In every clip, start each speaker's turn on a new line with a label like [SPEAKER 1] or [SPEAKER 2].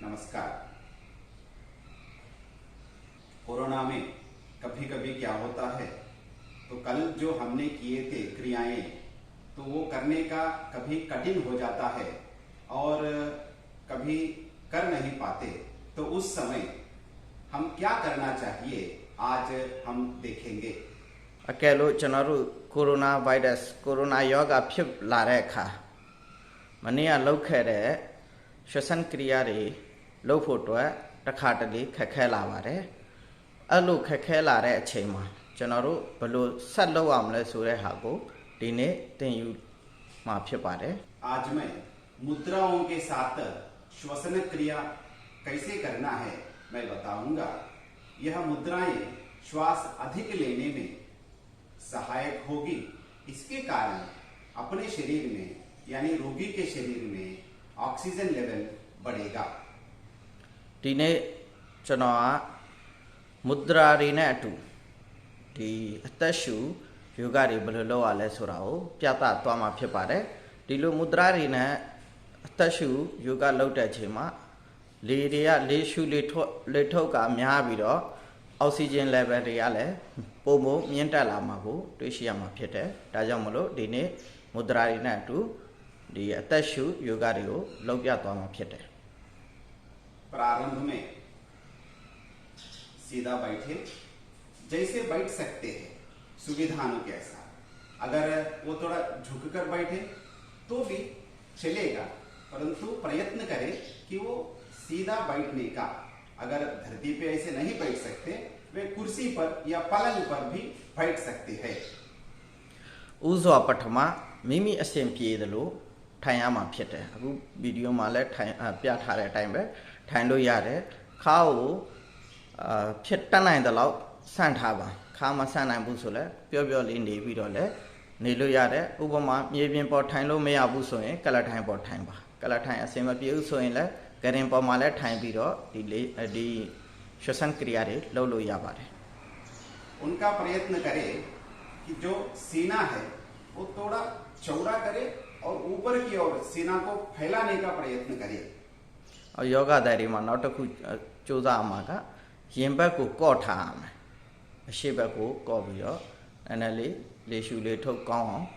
[SPEAKER 1] नमस्कार। कोरोना में कभी कभी क्या होता है, तो कल जो हमने किए थे क्रियाएं, तो वो करने का कभी कठिन हो जाता है और कभी कर नहीं पाते। तो उस समय हम क्या करना चाहिए, आज हम देखेंगे।
[SPEAKER 2] အကယ်လို့ကျွန်တော်တို့ကိုရိုနာဗိုင်းရပ်စ်ကိုရိုနာရောဂါဖြစ်လာတဲ့အခါမနေ့ကလောက်ခဲ့တဲ့ရှစန်ကရိယာတွေလုပ်ဖို့အတွက်တစ်ခါတလေခက်ခဲလာပါတယ်အဲ့လိုခက်ခဲလာတဲ့အချိန်မှာကျွန်တော်တို့ဘယ်လိုဆက်လုပ်ရမလဲဆိုတဲ့ဟာကိုဒီနေ့သင်ယူမှာဖြစ်ပါတယ်
[SPEAKER 1] आज मैं मुद्राओं के साथ श्वसन क्रिया कैसे करना है मैं बताऊंगा। यह मुद्राएं श्वास अधिक लेने में सहायक होगी। इसके कारण अपने शरीर में यानी रोगी के शरीर में ऑक्सीजन लेवल बढ़ेगा।
[SPEAKER 2] ဒီနေ့ကျွန်တော်ကမုဒရာတွေနဲ့အတူဒီအသက်ရှူယောဂတွေဘယ်လိုလုပ်ရလဲဆိုတာကိုပြသသွားမှာဖြစ်ပါတယ်ဒီလိုမုဒရာတွေနဲ့အသက်ရှူယောဂလုပ်တဲ့အချိန်မှာလေတွေကလေရှူလေထုတ်ကများပြီးတော့အောက်ဆီဂျင် level တွေကလည်းပုံပုံမြင့်တက်လာမှာကိုတွေ့ရှိရမှာဖြစ်တယ်ဒါကြောင့်မလို့ဒီနေ့မုဒရာတွေနဲ့အတူဒီအသက်ရှူယောဂတွေကိုလုပ်ပြသွားမှာဖြစ်တယ်
[SPEAKER 1] प्रारंभ में सीधा बैठे, जैसे बैठ सकते हैं सुविधानुसार। अगर वो थोड़ा झुककर बैठे तो भी चलेगा, परंतु प्रयत्न करें कि वो सीधा बैठने का। अगर धरती पे ऐसे नहीं बैठ सकते, वे कुर्सी पर या पलंग पर भी बैठ सकते हैं।
[SPEAKER 2] ဥစွာပထမမိမိအစဉ်ပြေတယ်လို့ထိုင်ရမှာဖြစ်တယ်အခုဗီဒီယိုမှာလည်းထိုင်ပြထားတဲ့အတိုင်းပဲထိုင်လို့ရတယ်ခါကိုဖြစ်တတ်နိုင်တဲ့လောက်ဆန့်ထားပါခါမဆန့်နိုင်ဘူးဆိုလဲပျော့ပျော့လေးနေပြီးတော့လည်းနေလို့ရတယ်ဥပမာမြေပြင်ပေါ်ထိုင်လို့မရဘူးဆိုရင်ကလထိုင်ပေါ်ထိုင်ပါကလထိုင်အစင်မပြေဘူးဆိုရင်လည်းကရင်ပေါ်မှာလည်းထိုင်ပြီးတော့ဒီရှစန်ကရိယာတွေလုပ်လို့ရပါတယ်
[SPEAKER 1] उनका प्रयत्न करें कि जो सीना है वो थोड़ा चौड़ा करे और ऊपर की ओर सीना को फैलाने का प्रयत्न करे।
[SPEAKER 2] ယောဂတဲ့တွေမှာနောက်တစ်ခုစူးစမ်းမှာကရင်ဘက်ကိုကော့ထားရမယ်အရှိဘက်ကိုကော့ပြီးတော့နည်းနည်းလေးလေရှူလေးထုတ်ကောင်းအောင်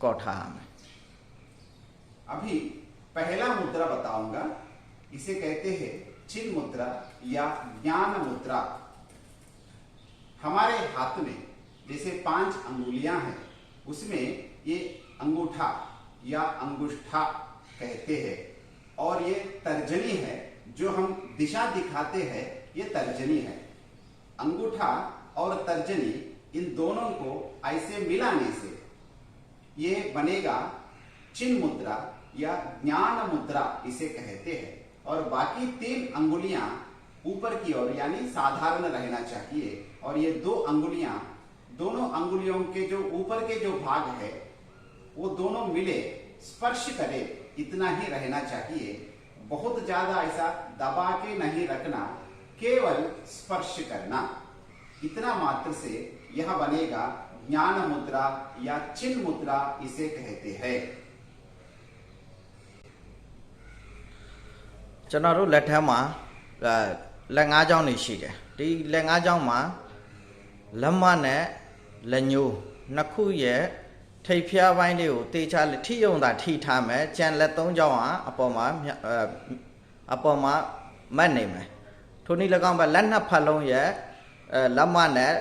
[SPEAKER 2] ကော့ထားရမယ်
[SPEAKER 1] अभी पहला मुद्रा बताऊंगा, इसे कहते हैं चिन्ह मुद्रा या ज्ञान मुद्रा। हमारे हाथ में जैसे 5 अंगुलियां हैं, उसमें ये अंगूठा या अंगुष्ठा कहते हैं और ये तर्जनी है। जो हम दिशा दिखाते हैं ये तर्जनी है। अंगूठा और तर्जनी इन दोनों को ऐसे मिलाने से ये बनेगा चिन्ह मुद्रा या ज्ञान मुद्रा इसे कहते हैं। और बाकी 3 अंगुलियां ऊपर की ओर यानी साधारण रहना चाहिए और ये 2 अंगुलियां दोनों अंगुलियों के जो ऊपर के जो भाग है वो दोनों मिले स्पर्श करे, इतना ही रहना चाहिए। बहुत ज्यादा ऐसा दबा के नहीं रखना, केवल स्पर्श करना, इतना मात्र से यह बनेगा ज्ञान मुद्रा या चिन्ह मुद्रा इसे कहते हैं।
[SPEAKER 2] ကျွန်တော်တို့လက်ထက်မှာလက်ငါးချောင်းတွေရှိတယ်ဒီလက်ငါးချောင်းမှာလက်မနဲ့လက်ညိုးနှစ်ခုရဲ့ထိပ်ဖျားပိုင်းလေးကိုတေချာထိယုံတာထိထားမယ်ကြံလက်3ချောင်းဟာအပေါ်မှာမတ်နေမယ်ထိုနည်း၎င်းပဲလက်နှစ်ဖက်လုံးရဲ့လက်မနဲ့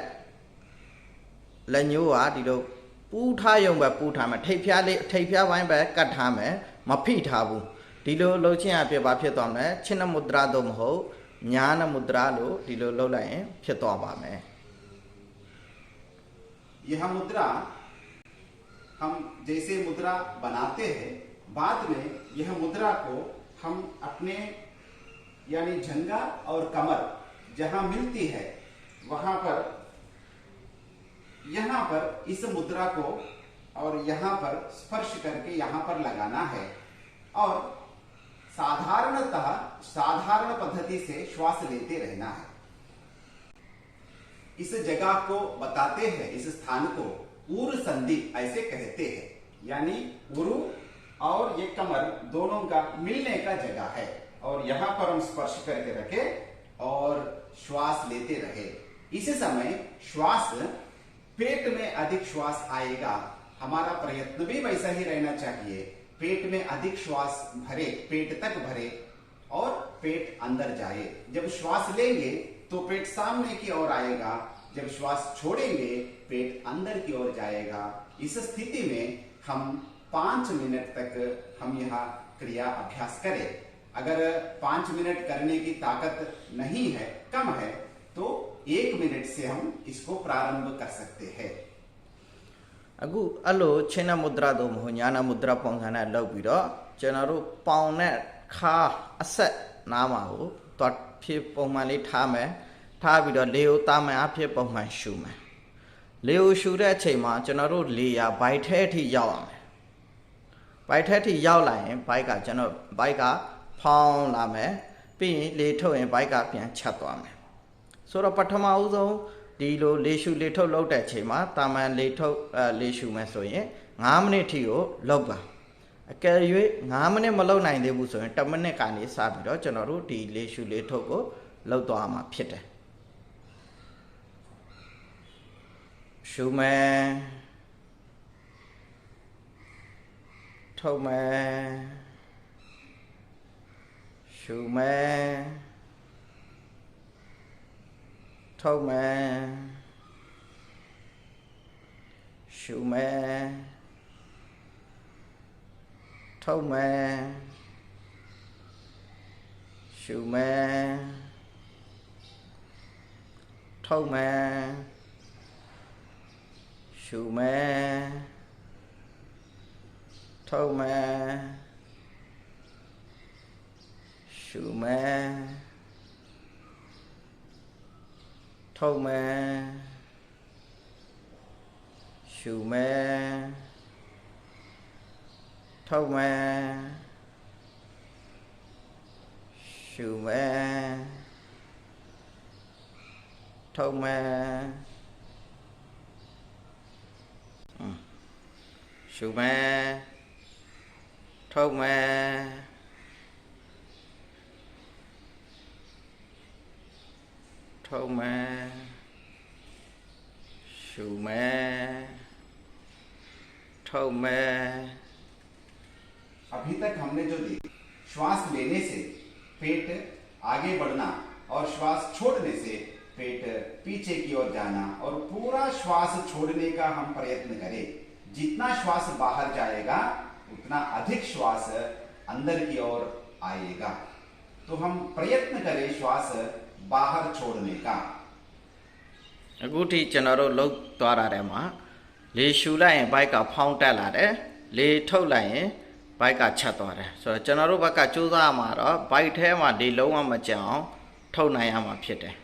[SPEAKER 2] လက်ညိုးဟာဒီလိုပူးထားယုံပဲပူးထားမယ်ထိပ်ဖျားပိုင်းပဲကတ်ထားမယ်မဖိထားဘူးဒီလိုလှုပ်ခြင်းအဖြစ်ဘာဖြစ်သွားမလဲချင်းနမုဒရာတော့မဟုတ်ညာနမုဒရာလို့ဒီလိုလှုပ်လိုက်ရင်ဖြစ်သွားပါမယ်
[SPEAKER 1] यह मुद्रा हम जैसे मुद्रा बनाते हैं, बाद में यह मुद्रा को हम अपने यानी जंघा और कमर जहां मिलती है वहां पर यहाँ पर इस मुद्रा को और यहाँ पर स्पर्श करके यहाँ पर लगाना है और साधारण पद्धति से श्वास लेते रहना है। इस जगह को बताते हैं, इस स्थान को उर संधि ऐसे कहते हैं, यानी उरु और ये कमर दोनों का मिलने का जगह है और यहां पर हम स्पर्श करके रखे और श्वास लेते रहे। इसी समय श्वास पेट में अधिक श्वास आएगा। हमारा प्रयत्न भी वैसा ही रहना चाहिए, पेट में अधिक श्वास भरे, पेट तक भरे और पेट अंदर जाए। जब श्वास लेंगे तो पेट सामने की ओर आएगा, जब श्वास छोड़ेंगे पेट अंदर की ओर जाएगा। इस स्थिति में हम 5 मिनट तक हम यह क्रिया अभ्यास करें। अगर 5 मिनट करने की ताकत नहीं है, कम है, तो 1 मिनट से हम इसको प्रारंभ कर सकते हैं।
[SPEAKER 2] अगु अलो छेना मुद्रा दो मो ஞான मुद्रा पंखाना लगပြီးတော့ကျွန်တော်တို့ပေါင်နဲ့ခါအဆက်နားမှာကိုတွတ်ဖြစ်ပုံမှန်လေးထားမယ်ထားပြီးတော့လေကိုတာမန်အဖြစ်ပုံမှန်ရှူမယ်လေကိုရှူတဲ့အချိန်မှာကျွန်တော်တို့လေယာဘိုက်ထဲအထိရောက်အောင်ဘိုက်ထဲအထိရောက်လာရင်ဘိုက်ကကျွန်တော်ဘိုက်ကဖောင်းလာမယ်ပြီးရင်လေထုတ်ရင်ဘိုက်ကပြန်ချက်သွားမယ်ဆိုတော့ပထမဦးဆုံးဒီလိုလေရှူလေထုတ်လုပ်တဲ့အချိန်မှာတာမန်လေထုတ်လေရှူမယ်ဆိုရင်5မိနစ်ထိကိုလုပ်ပါအကယ်၍5မိနစ်မလုပ်နိုင်သေးဘူးဆိုရင်10မိနစ်ကနေစပြီးတော့ကျွန်တော်တို့ဒီလေရှူလေထုတ်ကိုလုပ်သွားမှာဖြစ်တယ်ရှူမယ်ထုတ်မယ်ရှူမယ်ထုတ်မယ်ရှူမယ်ထုတ်မယ်ရှူမယ်ထုတ်မယ်ရှူမယ်ထုတ်မယ်ရှူမယ်ထုတ်မယ်ရှူမယ်ထုတ်မယ်ရှူမယ်ထုတ်မယ်ရှူမယ်ထုတ်မယ်ထုတ်မယ်ရှူမယ်ထုတ်မယ်
[SPEAKER 1] अभी तक हमने जो देखा, श्वास लेने से पेट आगे बढ़ना और श्वास छोड़ने से पेट पीछे की ओर जाना और पूरा श्वास छोड़ने का हम प्रयत्न करें। जितना श्वास बाहर जाएगा उतना अधिक श्वास अंदर की ओर आएगा। तो हम प्रयत्न करें श्वास बाहर छोड़ने का।
[SPEAKER 2] အခုထိကျွန်တော်တို့လှုပ်သွားတာတဲ့မှာလေရှူလိုက်ရင်ဘိုက်ကဖောင်းတက်လာတယ်လေထုတ်လိုက်ရင်ဘိုက်ကချက်သွားတယ်ဆိုတော့ကျွန်တော်တို့ဘက်ကစူးစမ်းမှာတော့ဘိုက်ထဲမှာလေလုံးဝမကြအောင်ထုတ်နိုင်ရမှာဖြစ်တယ်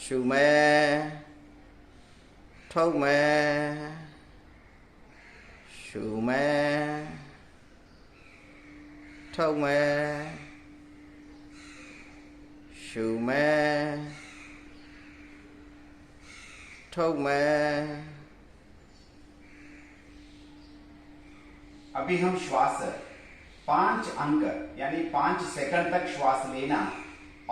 [SPEAKER 2] ရှူမယ်ထုတ်မယ်ရှူမယ်ထုတ်မယ်ရှူမယ်ထုတ်မယ်
[SPEAKER 1] अभी हम श्वास 5 अंक यानी 5 सेकंड तक श्वास लेना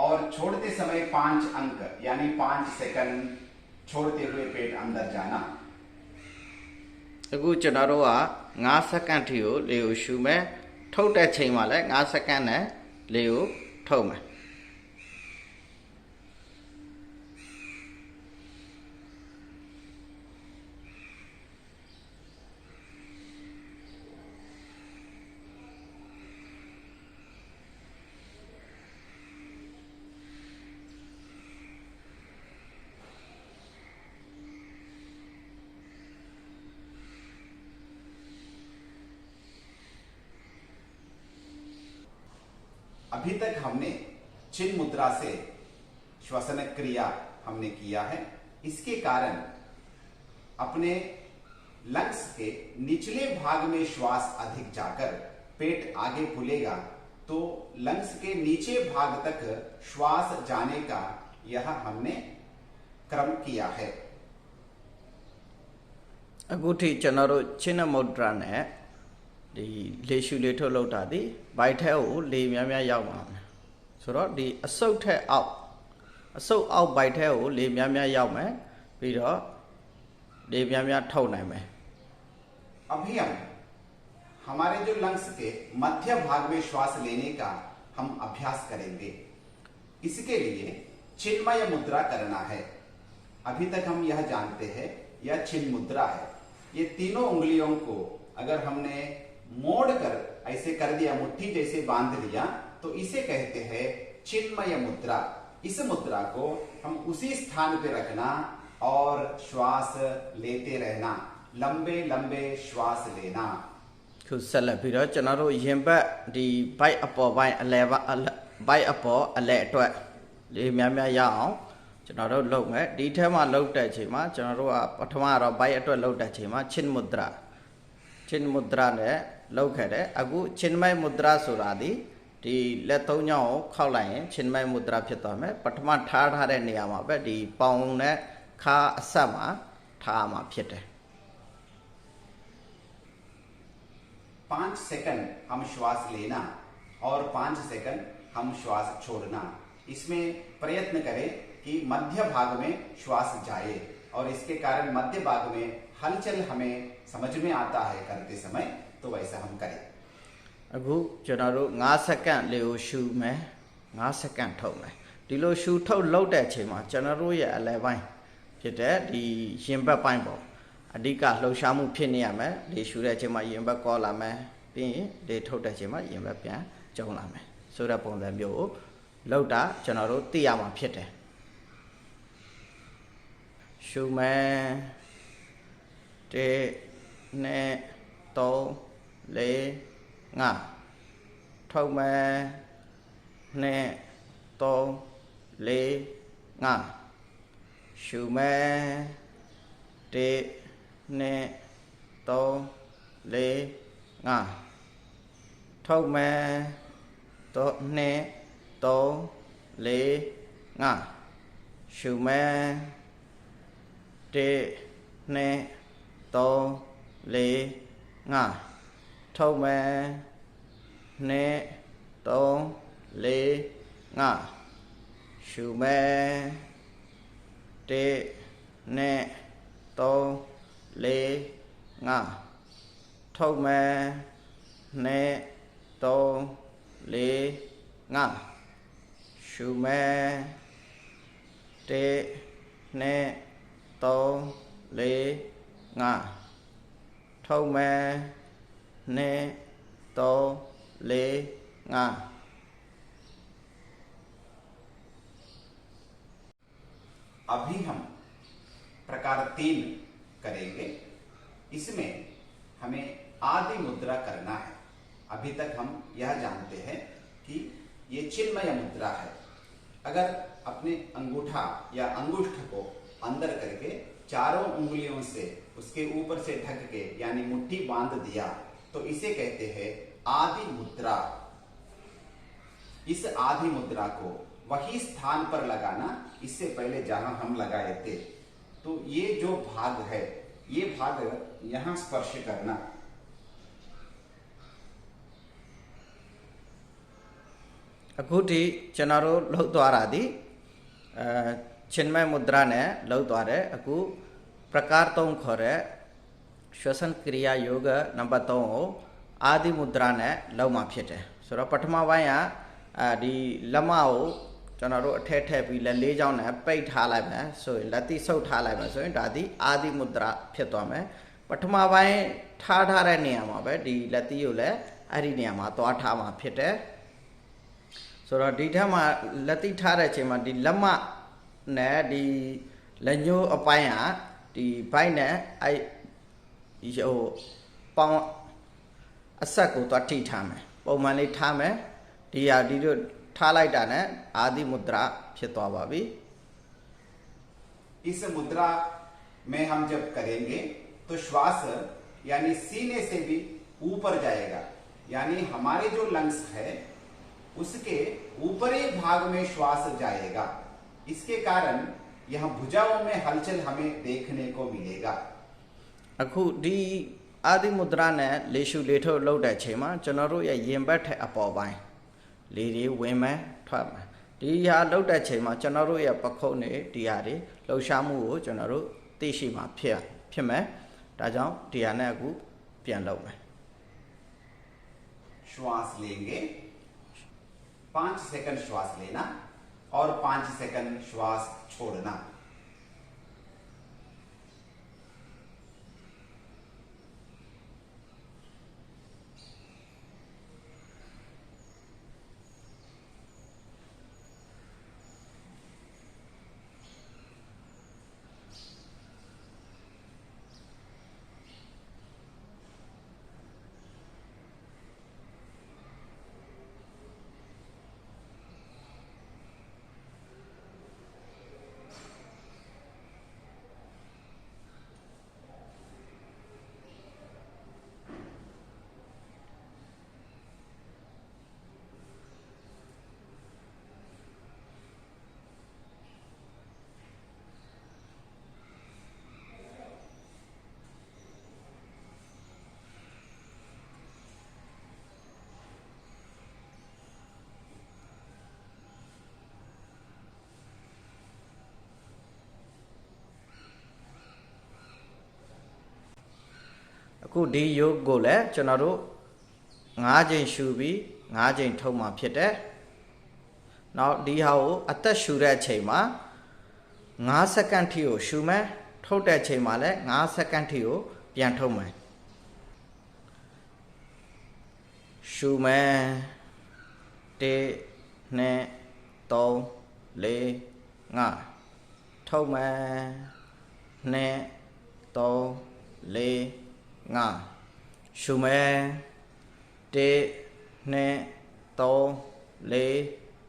[SPEAKER 1] और छोड़ते समय 5 अंक यानी 5 सेकंड छोड़ते हुए पेट अंदर जाना।
[SPEAKER 2] အခုကျွန်တော်တို့က5စက္ကန့်ထိကိုလေကိုရှူမယ်ထုတ်တဲ့ချိန်မှာလည်း5စက္ကန့်နဲ့လေကိုထုတ်မယ်
[SPEAKER 1] अभी तक हमने चिन्ह मुद्रा से श्वसन क्रिया हमने किया है। इसके कारण अपने लंग्स के निचले भाग में श्वास अधिक जाकर पेट आगे फूलेगा, तो लंग्स के नीचे भाग तक श्वास जाने का यह हमने क्रम किया है।
[SPEAKER 2] အခုထိကျွန်တော်တို့ချင်းနမုဒ္ဒရာနဲ့ဒီလေရှုလေထုတ်လောက်တာဒီဘိုက်ထဲကိုလေများများရောက်ပါမယ်ဆိုတော့ဒီအဆုတ်ထက်အောက်ဘိုက်ထဲကိုလေများများရောက်မယ်ပြီးတော့လေများများထုတ်နိုင်မယ်
[SPEAKER 1] अभी हम हमारे जो लंग्स के मध्य भाग में श्वास लेने का हम अभ्यास करेंगे इसके लिए चिन्मय मुद्रा करना है अभी तक हम यह जानते हैं यह चिन्ह मुद्रा है ये तीनों उंगलियों को अगर हमने मोड़ कर ऐसे कर दिया मुट्ठी जैसे बांध लिया तो इसे कहते हैं चिन्मय मुद्रा इस मुद्रा को हम उसी स्थान पे रखना और श्वास लेते रहना लंबे लंबे श्वास लेना
[SPEAKER 2] ခုဆက်လက်ပြီးတော့ကျွန်တော်တို့ရင်ဘတ်ဒီဘိုက်အပေါ်ပိုင်းအလဲဘိုက်အပေါ်အလဲအတွက်လေများများရအောင်ကျွန်တော်တို့လုပ်မယ်ဒီထဲမှာလုပ်တဲ့အချိန်မှာကျွန်တော်တို့ကပထမတော့ဘိုက်အတွက်လုပ်တဲ့အချိန်မှာချင်းမုဒရာနဲ့လုပ်ခဲ့တယ်အခုချင်းမိုက်မုဒရာဆိုတာဒီလက်သုံးချောင်းကိုခောက်လိုက်ရင်ချင်းမိုက်မုဒရာဖြစ်သွားမယ်ပထမထားတဲ့နေရာမှာပဲဒီပေါင်နဲ့ခါအဆက်မှာထားမှာဖြစ်တယ်
[SPEAKER 1] 5 सेकंड हम श्वास लेना और 5 सेकंड हम श्वास छोड़ना इसमें प्रयत्न करें कि मध्य भाग में श्वास जाए और इसके कारण मध्य भाग में हलचल हमें समझ में आता है करते समय तो वैसा हम करें
[SPEAKER 2] အခုကျွန်တော်တို့9စက္ကန့်လေးကိုရှူမယ်9စက္ကန့်ထုတ်မယ်ဒီလိုရှူထုတ်လုပ်တဲ့အချိန်မှာကျွန်တော်တို့ရဲ့အလဲပိုင်းဖြစ်တဲ့ဒီရင်ဘတ်ပိုင်းပေါ့အဓိကလှုပ်ရှားမှုဖြစ်နေရမယ်လေရှူတဲ့အချိန်မှာရင်ဘတ်ကောလာမယ်ပြီးရင်လေထုတ်တဲ့အချိန်မှာရင်ဘတ်ပြန်ကျုံလာမယ်ဆိုတဲ့ပုံစံမျိုးကိုလောက်တာကျွန်တော်တို့သိရမှာဖြစ်တယ်ရှူမယ်1 2 3 4 5ထုတ်မယ်2 3 4 5ရှူမယ်1 2 3 4 5ထုတ်မယ်2 3 4 5ရှူမယ်1 2 3 4 5ထုတ်မယ်2 3 4 5ရှူမယ်1 2 3 4 5ထုတ်မယ်2 3 4 5ရှူမယ်1 2 3 4 5ထုတ်မယ်2 3 4 5
[SPEAKER 1] अभी हम प्रकार 3 करेंगे इसमें हमें आदि मुद्रा करना है अभी तक हम यह जानते हैं कि ये चिन्मय मुद्रा है अगर अपने अंगूठा या अंगुष्ठ को अंदर करके चारों उंगलियों से उसके ऊपर से ढक के यानी मुट्ठी बांध दिया तो इसे कहते हैं आदि मुद्रा इस आदि मुद्रा को वही स्थान पर लगाना इससे पहले जहां हम लगाए थे तो ये जो भाग है ये भाग यहां स्पर्श करना
[SPEAKER 2] अगुटी चनारो लौ द्वारा दी चिन्मय मुद्रा ने लौ द्वारे अगु प्रकार तो खोरे श्वसन क्रिया योग नंबर 3 आदि मुद्रा ने लौ माफियते सो पठमा वाया दी लमाओ चनारो ठे ठे भी ले जाओ ने पै ठा लाय में सो लती सौ ठा लाय में सो दादी आदि मुद्रा फियतो में पठमा वाय ठा ठा रे नियम बे दी लती यो ले अरि नियम तो ठा मा फियते सो दी ठा मा लती ठा रे चे मा दी लमा ने दी लन्यो अपाया दी बाय ने आई यो पाव असा को तो ठी ठा में पौमान ले ठा में दी या दी जो ठा लाइटा ने आदि मुद्रा फियतो बाबी
[SPEAKER 1] इस मुद्रा में हम जब करेंगे तो श्वास यानी सीने से भी ऊपर जाएगा यानी हमारे जो लंग्स है उसके ऊपरी भाग में श्वास जाएगा इसके कारण यह भुजाओं में हलचल हमें देखने को मिलेगा
[SPEAKER 2] အခုဒီအာဒီမုဒရာနဲ့လေရှုလေထုတ်လောက်တဲ့အချိန်မှာကျွန်တော်တို့ရဲ့ရင်ဘတ်ထက်အပေါ်ပိုင်းလေတွေဝင်မယ်ထွက်မယ်ဒီဟာလောက်တဲ့အချိန်မှာကျွန်တော်တို့ရဲ့ပခုံးတွေဒီဟာတွေလှုပ်ရှားမှုကိုကျွန်တော်တို့သိရှိမှဖြစ်မယ်ဒါကြောင့်ဒီဟာနဲ့အခုပြန်လုပ်မယ်
[SPEAKER 1] श्वास लेंगे 5 सेकंड श्वास लेना और 5 सेकंड श्वास छोड़ना
[SPEAKER 2] အခုဒီယုတ်ကိုလည်းကျွန်တော်တို့9ချိန်ရှူပြီး9ချိန်ထုတ်မှဖြစ်တယ်။နောက်ဒီဟာကိုအသက်ရှူတဲ့အချိန်မှာ9စက္ကန့်ထိကိုရှူမယ်ထုတ်တဲ့အချိန်မှာလည်း9စက္ကန့်ထိကိုပြန်ထုတ်မယ်။ရှူမယ်1 2 3 4 5ထုတ်မယ်2 3 4 5ရှုမယ်1 2 3 4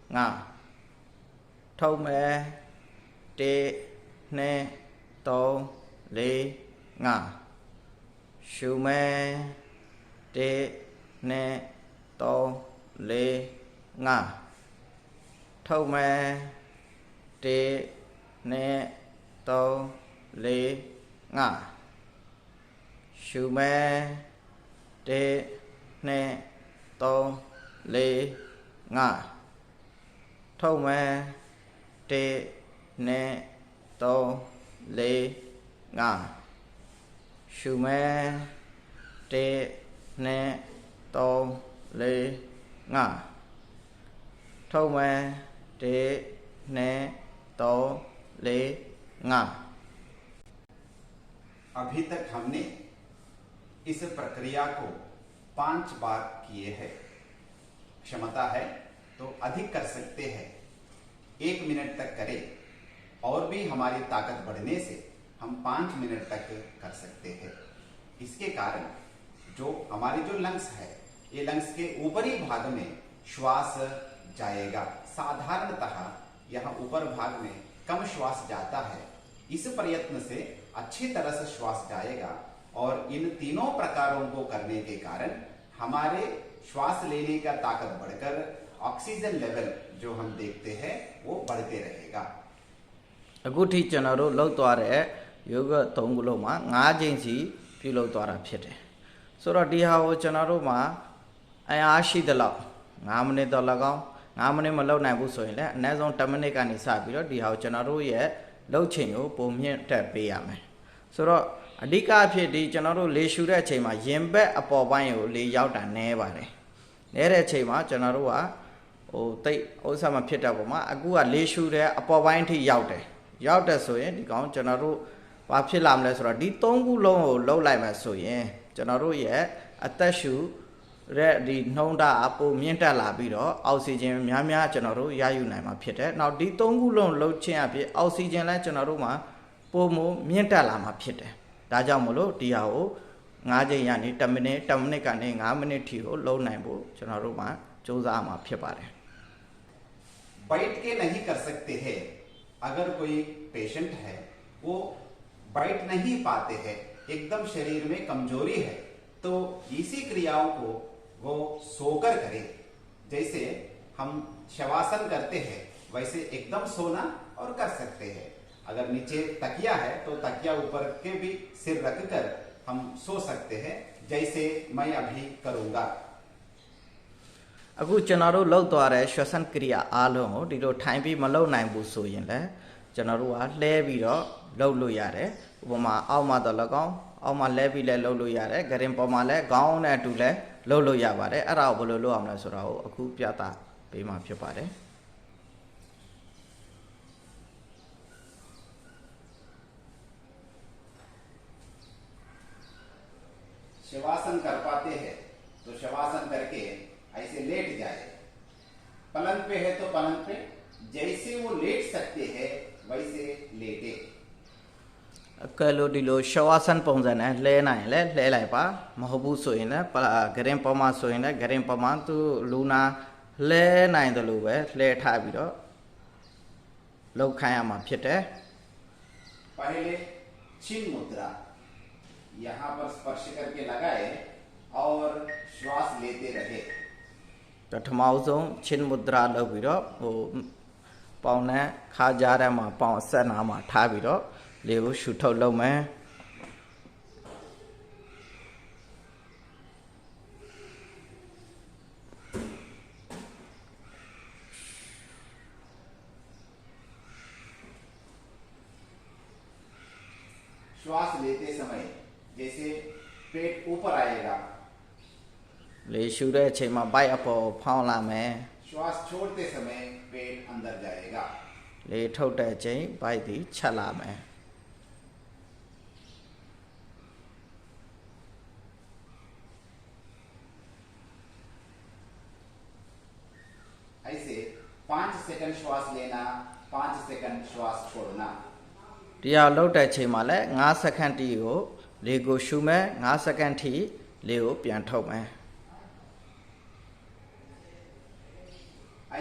[SPEAKER 2] 5ထုတ်မယ်1 2 3 4 5ရှုမယ်1 2 3 4 5ထုတ်မယ်1 2 3 4 5ရှုမယ်1 2 3 4 5ထုတ်မယ်1 2 3 4 5ရှုမယ်1 2 3 4 5ထုတ်မယ်1 2 3 4 5
[SPEAKER 1] अभी तक हमने इस प्रक्रिया को 5 बार किए हैं क्षमता है तो अधिक कर सकते हैं 1 मिनट तक करें और भी हमारी ताकत बढ़ने से हम 5 मिनट तक कर सकते हैं इसके कारण जो हमारी जो लंग्स है ये लंग्स के ऊपरी भाग में श्वास जाएगा साधारणतः यहाँ ऊपर भाग में कम श्वास जाता है इस प्रयत्न से अच्छी तरह से श्वास जाएगा और इन तीनों प्रकारों को करने के कारण हमारे श्वास लेने का ताकत बढ़कर ऑक्सीजन लेवल जो हम देखते हैं वो बढ़ते रहेगा
[SPEAKER 2] အခုထိကျွန်တော်တို့လောက်သွားတဲ့ယောဂ3ခုလုံးမှာ9ချိန်စီပြုလုပ်သွားတာဖြစ်တယ်ဆိုတော့ဒီဟာကိုကျွန်တော်တို့မှာအင်အားရှိသလောက်9မိနစ်တော့၎င်း9မိနစ်မလောက်နိုင်ဘူးဆိုရင်လည်းအနည်းဆုံး10မိနစ်ကနေစပြီးတော့ဒီဟာကိုကျွန်တော်တို့ရဲ့လှုပ်ချိန်ကိုပုံမြင့်တက်ပေးရမယ်ဆိုတော့အဓိကအဖြစ်ဒီကျွန်တော်တို့လေရှူတဲ့အချိန်မှာရင်ဘက်အပေါ်ပိုင်းကိုလေရောက်တာနည်းပါတယ်နည်းတဲ့အချိန်မှာကျွန်တော်တို့ကတိတ်ဥစ္စာမဖြစ်တဲ့ပုံမှာအခုကလေရှူတဲ့အပေါ်ပိုင်းထိရောက်တယ်ဆိုရင်ဒီကောင်ကျွန်တော်တို့ဘာဖြစ်လာမလဲဆိုတော့ဒီ3ခုလုံးကိုလှုပ်လိုက်မှဆိုရင်ကျွန်တော်တို့ရဲ့အသက်ရှူတဲ့ဒီနှုံးတာအပိုမြင့်တက်လာပြီးတော့အောက်ဆီဂျင်များများကျွန်တော်တို့ရယူနိုင်မှာဖြစ်တယ်။နောက်ဒီ3ခုလုံးလှုပ်ခြင်းအဖြစ်အောက်ဆီဂျင်လည်းကျွန်တော်တို့မှာပိုမိုမြင့်တက်လာမှာဖြစ်တယ်။ဒါကြောင့်မလို့ဒီဟာကို9ချိန်ရနေ10မိနစ်ကနေ9မိနစ်ထိကိုလှုပ်နိုင်ဖို့ကျွန်တော်တို့မှာစူးစမ်းမှာဖြစ်ပါတယ်။
[SPEAKER 1] बैठ के नहीं कर सकते हैं अगर कोई पेशेंट है वो बैठ नहीं पाते हैं एकदम शरीर में कमजोरी है तो इसी क्रियाओं को वो सोकर करे जैसे हम शवासन करते हैं वैसे एकदम सोना और कर सकते हैं अगर नीचे तकिया है तो तकिया ऊपर के भी सिर रखकर हम सो सकते हैं, जैसे मैं अभी करूंगा।
[SPEAKER 2] အခုကျွန်တော်တို့လောက်သွားတဲ့ရွှေစံကရိယာအားလုံးကိုဒီလိုထိုင်ပြီးမလုပ်နိုင်ဘူးဆိုရင်လည်းကျွန်တော်တို့ကလှဲပြီးတော့လုပ်လို့ရတယ်ဥပမာအောက်မှာတော့၎င်းအောက်မှာလဲပြီးလဲလုပ်လို့ရတယ်ဂရင်ပေါ်မှာလဲခေါင်းနဲ့အတူလဲလုပ်လို့ရပါတယ်အဲ့ဒါကိုဘယ်လိုလုပ်အောင်လဲဆိုတာကိုအခုပြသပေးမှာဖြစ်ပါတယ်
[SPEAKER 1] शवासन कर पाते हैं तो शवासन करके ऐसे लेट जाए। पलंग पे है तो पलंग पे जैसे वो लेट सकते हैं वैसे लेटे।
[SPEAKER 2] ကဲလို့ဒီလိုရှဝါဆန်ပုံစံနဲ့လဲနိုင်လဲလဲလိုက်ပါမဟုတ်ဘူးဆိုရင်လည်းဂရင်ပေါ်မှာဆိုရင်လည်းဂရင်ပေါ်မှာသူလူနာလဲနိုင်တယ်လို့ပဲလဲထားပြီးတော့လောက်ခိုင်းရမှာဖြစ်တယ်
[SPEAKER 1] पहले छिन मुद्रा यहाँ पर स्पर्श करके लगाए और श्वास लेते रहे।
[SPEAKER 2] ပထမဆုံးချင်းမုဒရာလုပ်ပြီးတော့ဟိုပေါင်နဲ့ခါကြားထဲမှာပေါင်အဆက်နာမှာထားပြီးတော့လေကိုရှူထုတ်လုပ်မယ်
[SPEAKER 1] श्वास लेते समय जैसे पेट ऊपर आएगा,
[SPEAKER 2] လေရှူတဲ့အချိန်မှာဘိုက်အပေါ်ဖောင်းလာမယ်
[SPEAKER 1] श्वास छोड़ते समय पेट अंदर जाएगा।
[SPEAKER 2] လေထုတ်တဲ့အချိန်ဘိုက်ဒီချက်လာမယ်
[SPEAKER 1] ऐसे 5 सेकंड श्वास लेना, 5 सेकंड श्वास छोड़ना।
[SPEAKER 2] တရားလောက်တဲ့အချိန်မှာလည်း9စက္ကန့်တီကိုလေကိုရှူမယ်9စက္ကန့်ထိလေကိုပြန်ထုတ်မယ်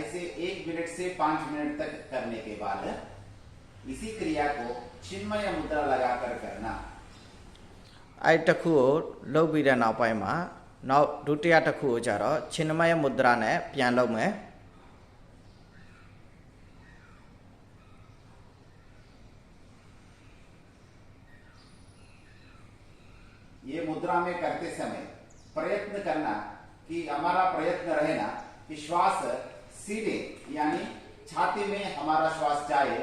[SPEAKER 1] ऐसे 1 मिनट से 5 मिनट तक करने के बाद इसी क्रिया को चिन्मय मुद्रा लगाकर करना।
[SPEAKER 2] အဲ့တစ်ခုကိုလုပ်ပြီးတဲ့နောက်ပိုင်းမှာနောက်ဒုတိယတစ်ခုကိုကြတော့ချင်းနမယမုဒရာနဲ့ပြန်လုပ်မယ်
[SPEAKER 1] ये मुद्रा में करते समय प्रयत्न करना कि हमारा प्रयत्न रहे ना कि श्वास सीधे यानी छाती में हमारा श्वास जाए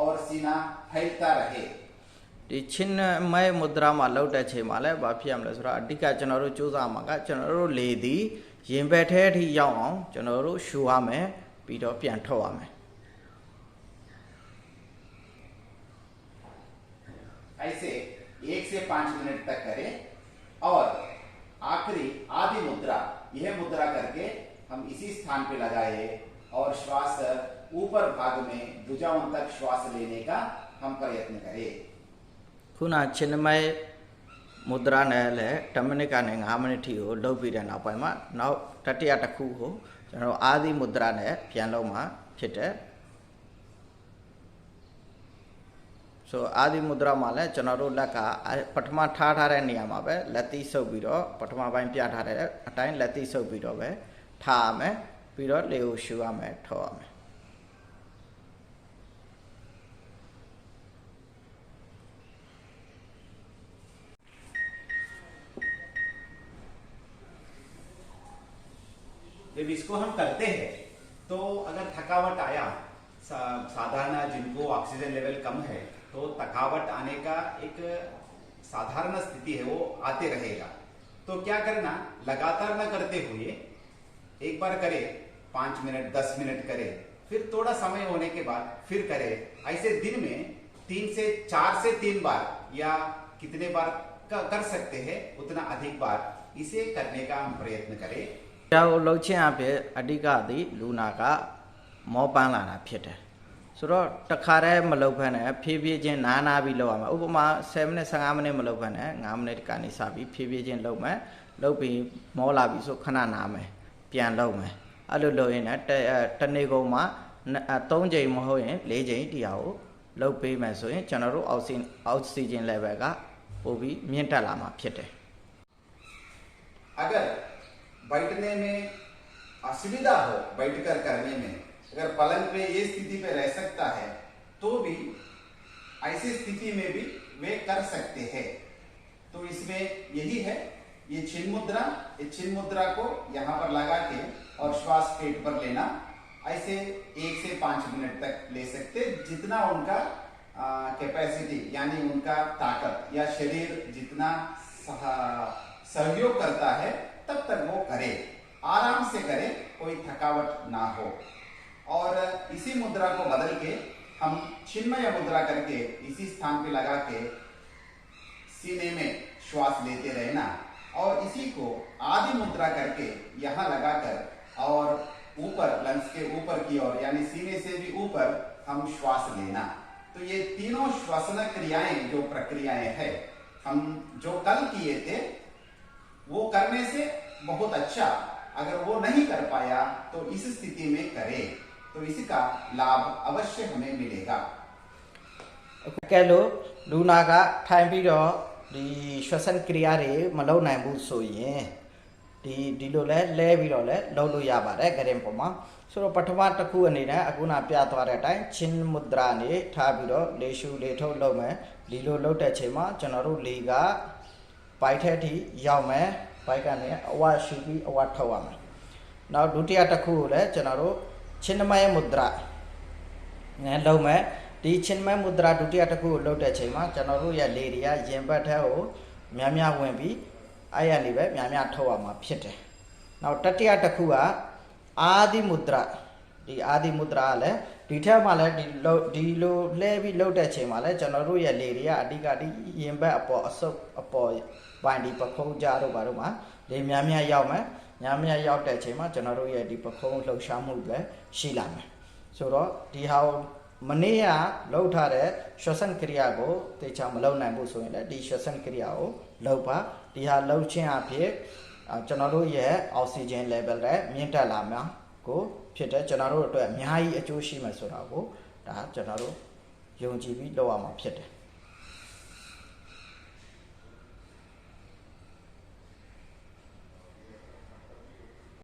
[SPEAKER 1] और सीना फैलता रहे।
[SPEAKER 2] ဒီချင်းမယမုဒရာမှာလောက်တဲ့အချိန်မှာလည်းဘာဖြစ်ရမလဲဆိုတော့အဓိကကျွန်တော်တို့စူးစမ်းမှာကကျွန်တော်တို့လေသည်ရင်ဘက်ထဲအထိရောက်အောင်ကျွန်တော်တို့ရှူရမယ်ပြီးတော့ပြန်ထုတ်ရမယ်
[SPEAKER 1] ऐसे 1 से 5 मिनट तक करें और आखिरी आदि मुद्रा यह मुद्रा करके हम इसी स्थान पे लगाए और श्वास ऊपर भाग में भुजाओं तक श्वास लेने का हम प्रयत्न करें।
[SPEAKER 2] ခုနချင်းမယမုဒရာနဲ့လည်း10မိနစ်ကနေ5မိနစ်ထိကိုလုပ်ပြီးတဲ့နောက်ပိုင်းမှာနောက်တတိယတစ်ခုကိုကျွန်တော်အာဒီမုဒရာနဲ့ပြန်လုပ်မှာဖြစ်တယ် ဆိုအာဒီမုဒရာမှာလည်းကျွန်တော်တို့လက်ကပထမထားထားတဲ့နေရာမှာပဲလက်သီးဆုပ်ပြီးတော့ပထမပိုင်းပြထားတဲ့အတိုင်းလက်သီးဆုပ်ပြီးတော့ပဲထားရမယ်ပြီးတော့လေကိုရှူရမယ်ထုတ်ရမယ်
[SPEAKER 1] जब इसको हम करते हैं तो अगर थकावट आया साधारण जिनको ऑक्सीजन लेवल कम है तो थकावट आने का एक साधारण स्थिति है वो आते रहेगा। तो क्या करना, लगातार न करते हुए एक बार करे 5 मिनट 10 मिनट करे, फिर थोड़ा समय होने के बाद फिर करे। ऐसे दिन में 4 से 3 बार या कितने बार कर सकते हैं उतना अधिक बार इसे करने का हम प्रयत्न करें।
[SPEAKER 2] ကျောင်းလှုပ်ချင်းအဖြစ်အဓိကသည်လူနာကမောပန်းလာတာဖြစ်တယ်ဆိုတော့တခါတည်းမလုပ်ဖက်နဲ့ဖြည်းဖြည်းချင်းနားနာပြီးလုပ်ရမှာဥပမာ10မိနစ်15မိနစ်မလုပ်ဖက်နဲ့5မိနစ်ကနေစပြီးဖြည်းဖြည်းချင်းလုပ်မယ်လုပ်ပြီးမောလာပြီးဆိုခဏနားမယ်ပြန်လုပ်မယ်အဲ့လိုလုပ်ရင်လည်းတနေ့ကုန်မှာ3ချိန်မဟုတ်ရင်4ချိန်တရားကိုလုပ်ပေးမယ်ဆိုရင်ကျွန်တော်တို့အောက်ဆီဂျင် level ကပိုပြီးမြင့်တက်လာမှာဖြစ်တယ်
[SPEAKER 1] अगर बैठने में असुविधा हो, बैठकर करने में अगर पलंग पे ये स्थिति पे रह सकता है तो भी ऐसी स्थिति में भी वे कर सकते हैं। तो इसमें यही है, ये छिन्न मुद्रा, इस छिन्न मुद्रा को यहाँ पर लगा के और श्वास पेट पर लेना, ऐसे 1 से 5 मिनट तक ले सकते, जितना उनका कैपेसिटी यानी उनका ताकत या शरीर जितना सहयोग करता है तब तक वो करे, आराम से करे, कोई थकावट ना हो। और इसी मुद्रा को बदल के हम चिन्मय मुद्रा करके इसी स्थान पे लगा के सीने में श्वास लेते रहना, और इसी को आदि मुद्रा करके यहाँ लगाकर और ऊपर लंग्स के ऊपर की ओर यानी सीने से भी ऊपर हम श्वास लेना। तो ये तीनों श्वसन क्रियाएं जो प्रक्रियाएं हैं हम जो कल किए थे वो करने से बहुत अच्छा, अगर वो नहीं कर पाया तो इस स्थिति में करे, तो इसका लाभ अवश्य हमें मिलेगा।
[SPEAKER 2] ကဲလို့လူနာကထိုင်ပြီးတော့ဒီရွှေစံကရိယာတွေမလုပ်နိုင်ဘူးဆိုရင်ဒီလိုလဲလဲပြီးတော့လဲလုပ်လို့ရပါတယ်ဂရင်ပေါ်မှာဆိုတော့ပထမတစ်ခုအနေနဲ့အခုနပြသွားတဲ့အတိုင်းချင်းမုဒရာနေထားပြီးတော့လေရှုလေထုတ်လုပ်မယ်ဒီလိုလုပ်တဲ့ချိန်မှာကျွန်တော်တို့လေကပိုက်ထက်ထိရောက်မယ်ပိုက်ကနေအဝရှုပြီးအဝထုတ်ရမယ်နောက်ဒုတိယတစ်ခုကိုလည်းကျွန်တော်တို့ချင်းမယမုဒရာနဲ့လုပ်မယ်ဒီချင်းမယမုဒရာဒုတိယတစ်ခုကိုလုပ်တဲ့ချိန်မှာကျွန်တော်တို့ရဲ့လေတွေကရင်ဘတ်ထဲကိုများများဝင်ပြီးအဲ့ရနေပဲများများထုတ်ရမှာဖြစ်တယ်နောက်တတိယတစ်ခုကအာဒီမုဒရာဒီအာဒီမုဒရာလည်းဒီထက်မှလည်းဒီလိုလှဲပြီးလုပ်တဲ့ချိန်မှာလည်းကျွန်တော်တို့ရဲ့လေတွေကအဓိကဒီရင်ဘတ်အပေါ်အဆုပ်အပေါ်ပိုင်းဒီပခုံးကြားတို့ဘာတို့မှာလေများများရောက်မယ်များများရောက်တဲ့အချိန်မှာကျွန်တော်တို့ရဲ့ဒီပခုံးလှုပ်ရှားမှုပဲရှိလာမယ်ဆိုတော့ဒီဟာမနေ့ကလောက်ထားတဲ့ရွှေစံကရိယာကိုတေချာမလုပ်နိုင်ဘူးဆိုရင်လည်းဒီရွှေစံကရိယာကိုလုပ်ပါဒီဟာလုပ်ခြင်းအဖြစ်ကျွန်တော်တို့ရဲ့အောက်ဆီဂျင် level တွေမြင့်တက်လာမှာကိုဖြစ်တဲ့ကျွန်တော်တို့အတွက်အများကြီးအကျိုးရှိမယ်ဆိုတာကိုဒါကျွန်တော်တို့ယုံကြည်ပြီးလုပ်ရမှာဖြစ်တယ်